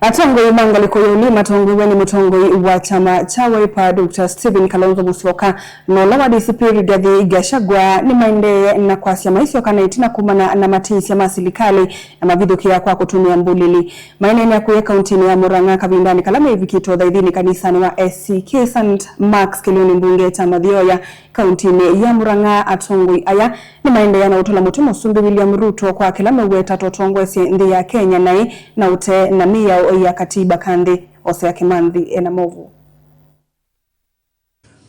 Atongoi mangaliko yuli matongoi weni mutongoi wa chama cha Wiper Dr. Stephen Kalonzo Musyoka nola wa DCP Rigathi Gachagua ni maende na kwa siya maisyo kana itina kumana na matisi ya masilikali na mavidhukia kwa kutumia mbulili. Maene ni ya kuye kauntini ya Murang'a Kavindani kalame hivikito dhaidhini kanisani wa SCK St. Mark's Kilioni mbunge chama Thioya kauntini ya Murang'a. Atongoi aya ni maende ya na utola mutumo Sumbi William Ruto kwa kilame weta totongwe si ndi ya Kenya na ute na miya ya katiba kandi Osea Kimandhi enamovu.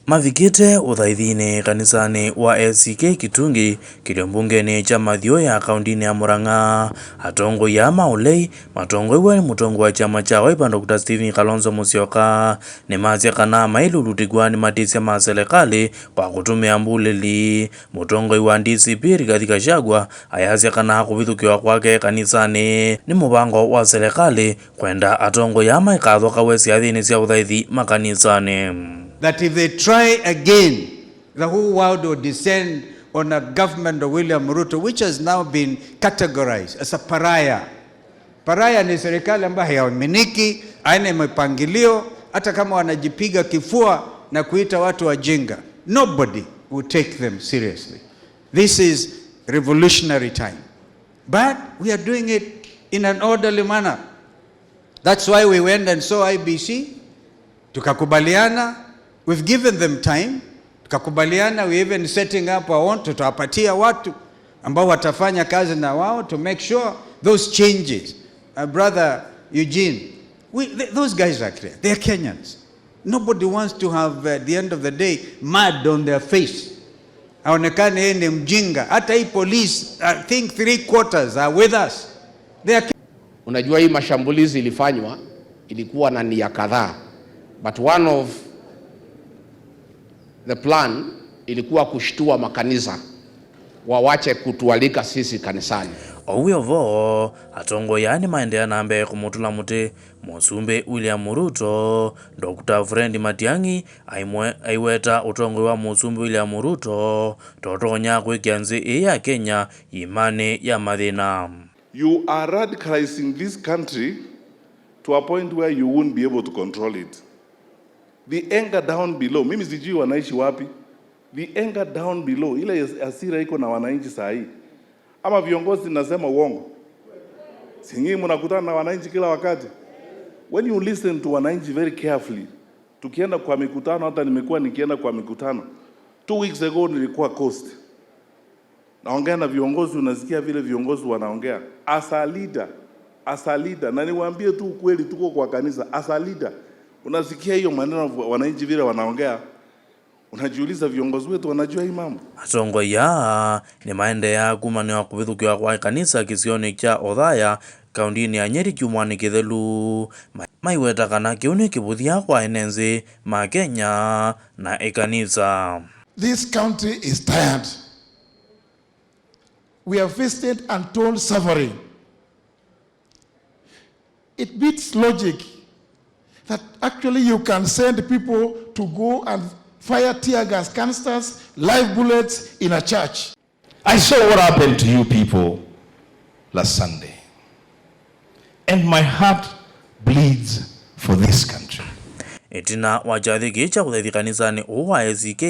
Mavikite uthaithini kanisani wa SCK Kitungi kilimbungeni chama Thioya kauntini ya Murang'a. Atongoi ya maulei matongoi wa mutongo wa chama cha Wiper Dr. Stephen Kalonzo Musyoka ni mazia kana mailulutigwa ni matisi ya maserikali kwa kutumia mbulili. Mutongoi wa DCP Rigathi Gachagua ayazia kana kuvithukiwa kwake kanisani ni mubango wa serikali kwenda atongoi ya maikatho kawesi athini sia uthaithi makanisani. That if they try again, the whole world will descend on a government of William Ruto, which has now been categorized as a pariah. Pariah ni serikali ambayo haiaminiki, haina mipangilio, hata kama wanajipiga kifua na kuita watu wajinga. Nobody will take them seriously. This is revolutionary time. But we are doing it in an orderly manner. That's why we went and saw IBC, tukakubaliana. We've given them time. Tukakubaliana, we even setting up our own, tutawapatia watu ambao watafanya kazi na wao to make sure those changes. Brother Eugene, those guys are clear. They're Kenyans. Nobody wants to have, at the end of the day, mud on their face. Haonekane yeye ni mjinga. Hata hii police, I think 3/4 are with us. Unajua hii mashambulizi ilifanywa, ilikuwa na nia kadhaa. But one of the plan ilikuwa kushtua makanisa wawache kutualika sisi kanisani. Owiyovo atongoi yani maendea nambe kumutula muti Musumbi William Ruto Dr. Fred Matiang'i aiweta utongoi wa Musumbi William Ruto totonya kwikianzi ya Kenya imani ya mathina. You are radicalizing this country to a point where you won't be able to control it. The anger down below, mimi sijui wanaishi wapi. The anger down below, ile hasira iko na wananchi saa hii. Ama viongozi nasema uongo. Sinyi mnakutana na wananchi kila wakati. When you listen to wananchi very carefully, tukienda kwa mikutano, hata nimekuwa nikienda kwa mikutano. 2 weeks ago nilikuwa Coast. Naongea na viongozi, unasikia vile viongozi wanaongea. As a leader, na niwaambie tu ukweli, tuko kwa kanisa, as a leader. Unasikia hiyo maneno wananchi vile wanaongea, unajiuliza viongozi wetu wanajua hii mambo. Atongoi ya ni maende ya kumaniwa kuvithukiwa kwa kanisa kisioni cha Othaya kauntini ya Nyeri kiumwani kithelu. Maiweta kana kiuni kibuthia kwa enenzi ma Kenya na ekanisa. This country is tired. We have faced untold suffering. It beats logic that actually you can send people to go and fire tear gas canisters, live bullets in a church. I saw what happened to you people last Sunday, and my heart bleeds for this country. Etina wajathiki cha kuthaithi kanisani uwa SCK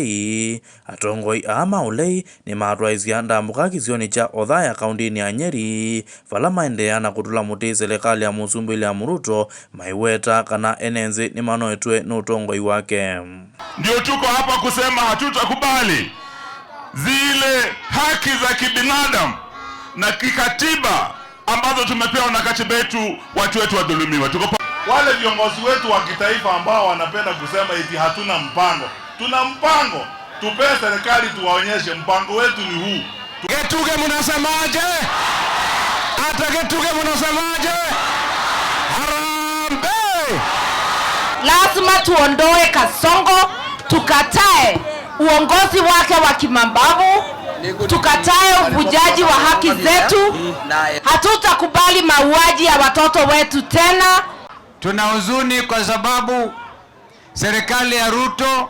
atongoi ama ulei ni matwaizia ndambuka kisioni cha Othaya kauntini ya Nyeri vala maendea na kutula muti serikali ya Musumbi William Ruto maiweta kana enenzi ni manoetwe na utongoi wake. Ndio tuko hapa kusema hatutakubali zile haki za kibinadamu na kikatiba ambazo tumepewa na katiba yetu, watu wetu wadhulumiwa. Wale viongozi wetu wa kitaifa ambao wanapenda kusema eti hatuna mpango. Tuna mpango. Tupee serikali tuwaonyeshe mpango wetu ni huu. Getuge mnasemaje? Hata Getuge mnasemaje? Harambee! Lazima tuondoe Kasongo, tukatae uongozi wake wa kimambavu, tukatae uvujaji wa haki zetu. Hatutakubali mauaji ya watoto wetu tena. Tuna huzuni kwa sababu serikali ya Ruto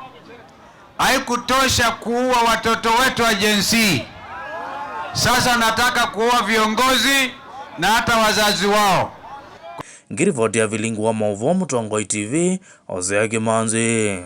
haikutosha kuua watoto wetu wa Gen Z. Sasa nataka kuua viongozi na hata wazazi wao. ngirivoti ya vilingu wa mauvo Mutongoi TV Hosea Kimanzi.